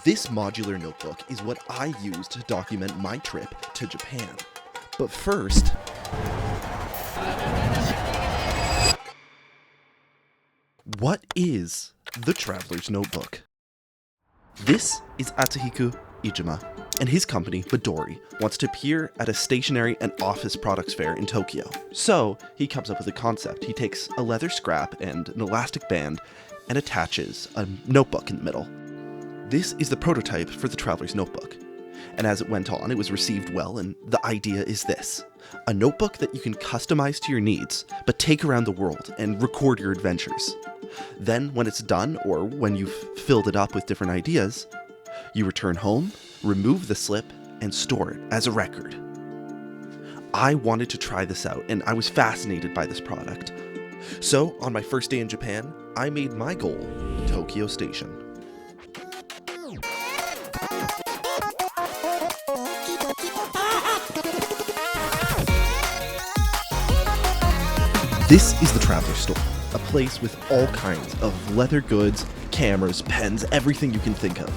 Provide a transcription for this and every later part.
This modular notebook is what I used to document my trip to Japan. But first, what is the Traveler's Notebook? This is Atsuhiko Ijima, and his company, Midori, wants to appear at a stationery and office products fair in Tokyo. So he comes up with a concept. He takes a leather scrap and an elastic band and attaches a notebook in the middle. This is the prototype for the Traveler's Notebook. And as it went on, it was received well, and the idea is this: a notebook that you can customize to your needs, but take around the world and record your adventures. Then, when it's done, or when you've filled it up with different ideas, you return home, remove the slip, and store it as a record. I wanted to try this out, and I was fascinated by this product. So, on my first day in Japan, I made my goal Tokyo Station. This is the Traveler Store, a place with all kinds of leather goods, cameras, pens, everything you can think of.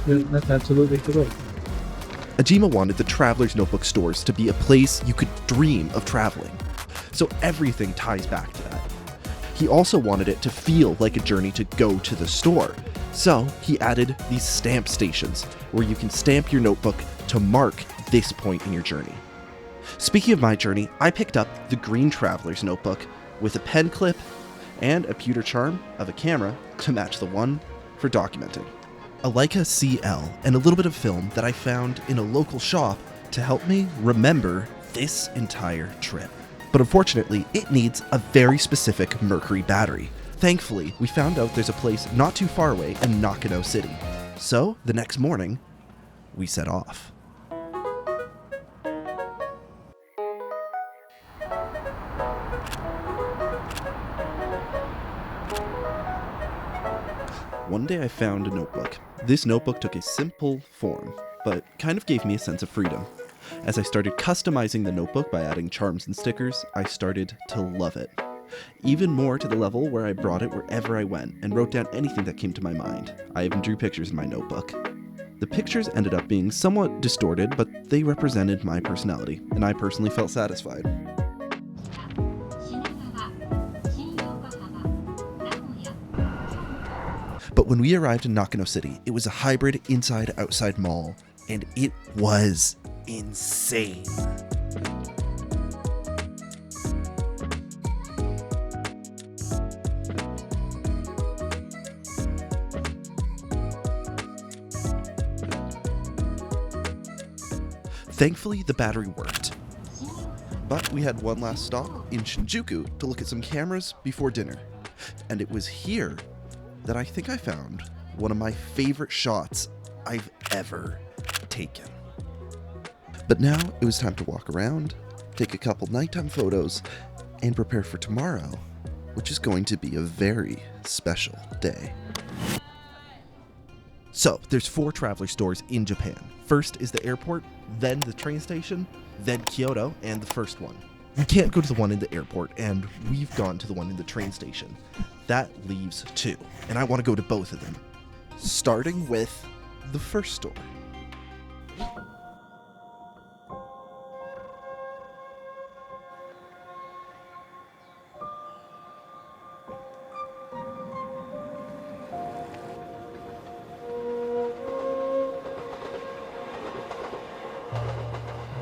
Yeah, that's absolutely correct. Ajima wanted the Traveler's Notebook stores to be a place you could dream of traveling, so everything ties back to that. He also wanted it to feel like a journey to go to the store, so he added these stamp stations where you can stamp your notebook to mark this point in your journey. Speaking of my journey, I picked up the green Traveler's Notebook with a pen clip and a pewter charm of a camera to match the one for documenting. A Leica CL and a little bit of film that I found in a local shop to help me remember this entire trip. But unfortunately, it needs a very specific mercury battery. Thankfully, we found out there's a place not too far away in Nakano City. So, the next morning, we set off. One day I found a notebook. This notebook took a simple form, but kind of gave me a sense of freedom. As I started customizing the notebook by adding charms and stickers, I started to love it. Even more to the level where I brought it wherever I went and wrote down anything that came to my mind. I even drew pictures in my notebook. The pictures ended up being somewhat distorted, but they represented my personality, and I personally felt satisfied. But when we arrived in Nakano City, it was a hybrid inside-outside mall, and it was insane. Thankfully, the battery worked. But we had one last stop in Shinjuku to look at some cameras before dinner. And it was here that I think I found one of my favorite shots I've ever taken. But now it was time to walk around, take a couple nighttime photos, and prepare for tomorrow, which is going to be a very special day. So, there's 4 Traveler stores in Japan. First is the airport, then the train station, then Kyoto, and the first one. You can't go to the one in the airport, and we've gone to the one in the train station. That leaves 2, and I want to go to both of them. Starting with the first store.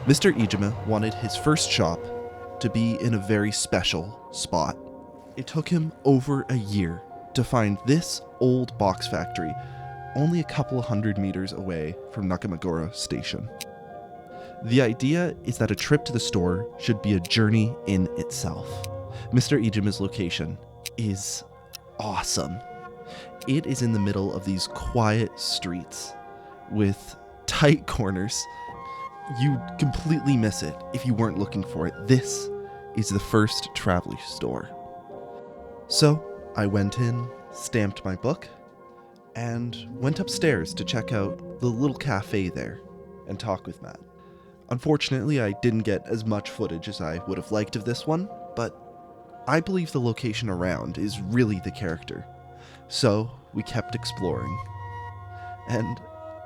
Mr. Ijima wanted his first shop to be in a very special spot. It took him over a year to find this old box factory only a couple of 100 meters away from Nagoya station. The idea is that a trip to the store should be a journey in itself. Mr. Ijima's location is awesome. It is in the middle of these quiet streets with tight corners. You'd completely miss it if you weren't looking for it. This is the first Traveler store. So I went in, stamped my book, and went upstairs to check out the little cafe there and talk with Matt. Unfortunately, I didn't get as much footage as I would have liked of this one, but I believe the location around is really the character. So we kept exploring. And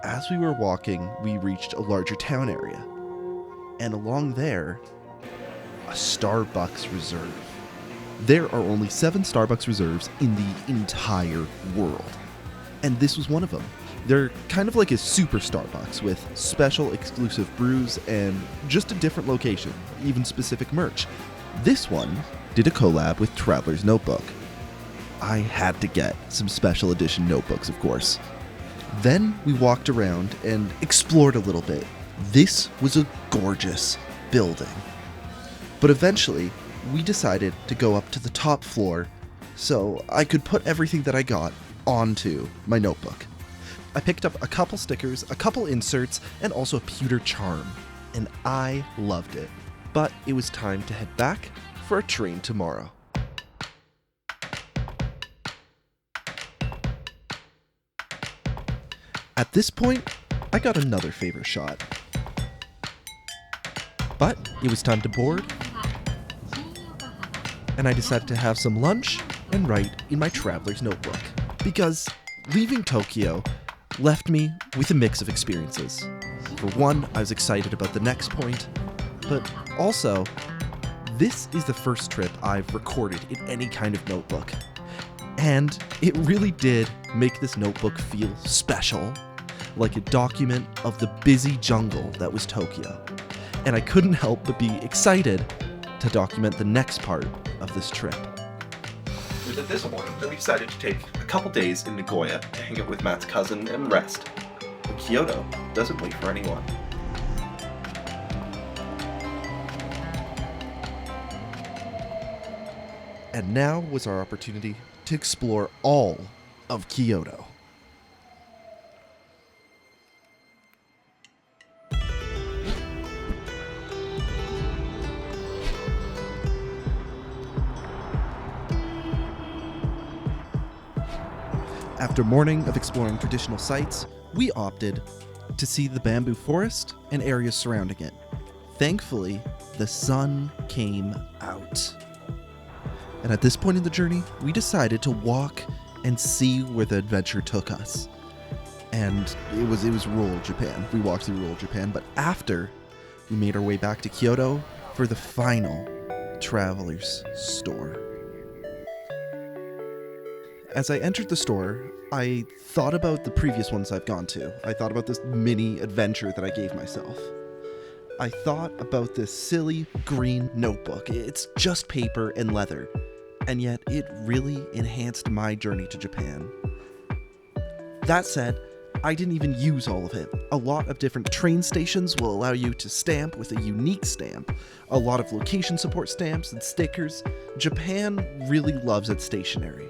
as we were walking, we reached a larger town area. And along there, a Starbucks reserve. There are only 7 Starbucks reserves in the entire world. And this was one of them. They're kind of like a super Starbucks with special exclusive brews and just a different location, even specific merch. This one did a collab with Traveler's Notebook. I had to get some special edition notebooks, of course. Then we walked around and explored a little bit. This was a gorgeous building. But eventually, we decided to go up to the top floor so I could put everything that I got onto my notebook. I picked up a couple stickers, a couple inserts, and also a pewter charm, and I loved it. But it was time to head back for a train tomorrow. At this point, I got another favorite shot. But it was time to board, and I decided to have some lunch and write in my traveler's notebook. Because leaving Tokyo left me with a mix of experiences. For one, I was excited about the next point, but also, this is the first trip I've recorded in any kind of notebook. And it really did make this notebook feel special, like a document of the busy jungle that was Tokyo. And I couldn't help but be excited to document the next part of this trip. It was at this point that we decided to take a couple days in Nagoya to hang out with Matt's cousin and rest. But Kyoto doesn't wait for anyone. And now was our opportunity to explore all of Kyoto. After a morning of exploring traditional sites, we opted to see the bamboo forest and areas surrounding it. Thankfully, the sun came out. And at this point in the journey, we decided to walk and see where the adventure took us. And it was rural Japan. We walked through rural Japan, but after, we made our way back to Kyoto for the final traveler's store. As I entered the store, I thought about the previous ones I've gone to. I thought about this mini adventure that I gave myself. I thought about this silly green notebook. It's just paper and leather, and yet it really enhanced my journey to Japan. That said, I didn't even use all of it. A lot of different train stations will allow you to stamp with a unique stamp. A lot of location support stamps and stickers. Japan really loves its stationery.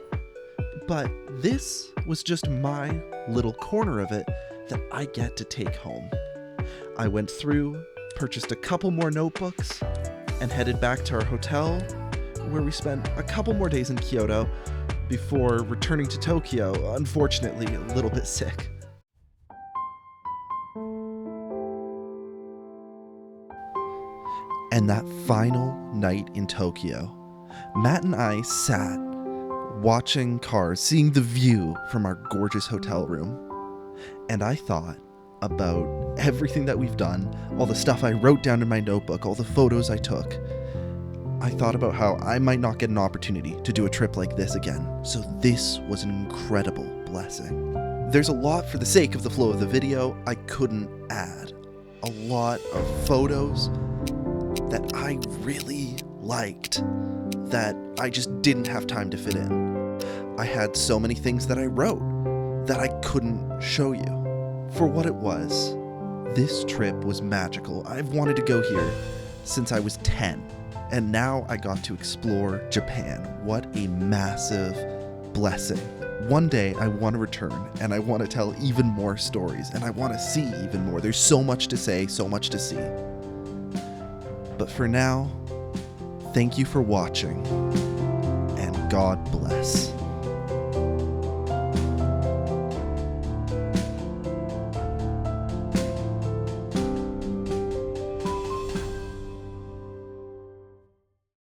But this was just my little corner of it that I get to take home. I went through, purchased a couple more notebooks, and headed back to our hotel, where we spent a couple more days in Kyoto before returning to Tokyo, unfortunately a little bit sick. And that final night in Tokyo, Matt and I sat watching cars, seeing the view from our gorgeous hotel room. And I thought about everything that we've done, all the stuff I wrote down in my notebook, all the photos I took. I thought about how I might not get an opportunity to do a trip like this again. So this was an incredible blessing. There's a lot for the sake of the flow of the video I couldn't add. A lot of photos that I really liked that I just didn't have time to fit in. I had so many things that I wrote that I couldn't show you. For what it was, this trip was magical. I've wanted to go here since I was 10, and now I got to explore Japan. What a massive blessing. One day I want to return, and I want to tell even more stories, and I want to see even more. There's so much to say, so much to see. But for now, thank you for watching, and God bless.